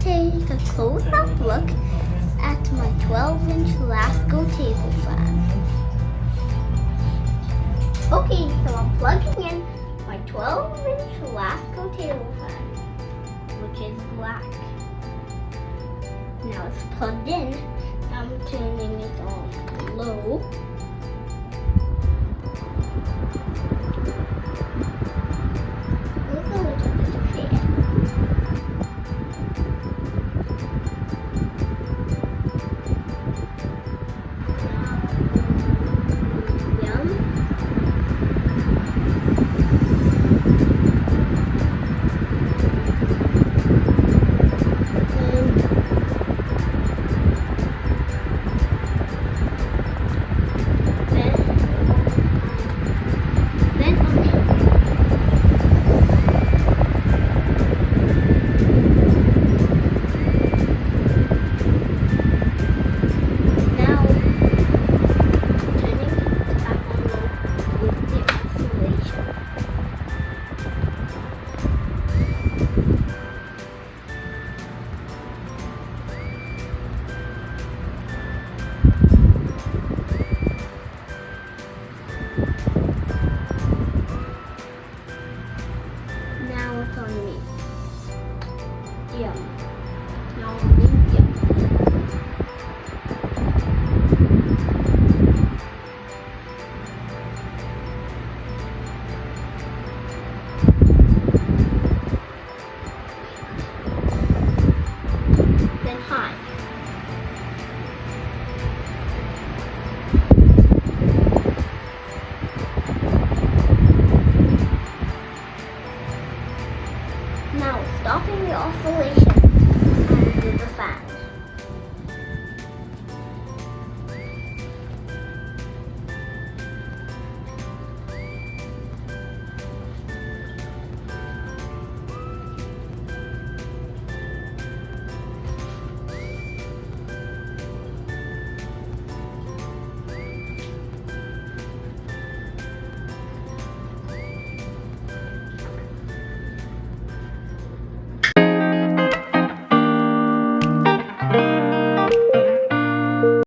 take a close-up look at my 12-inch Lasco table fan. Okay, so I'm plugging in my 12-inch Lasco table fan, which is black. Now it's plugged in. I'm turning it on low. Look a little bit of hair. Now it's on me. Yeah. Now on me.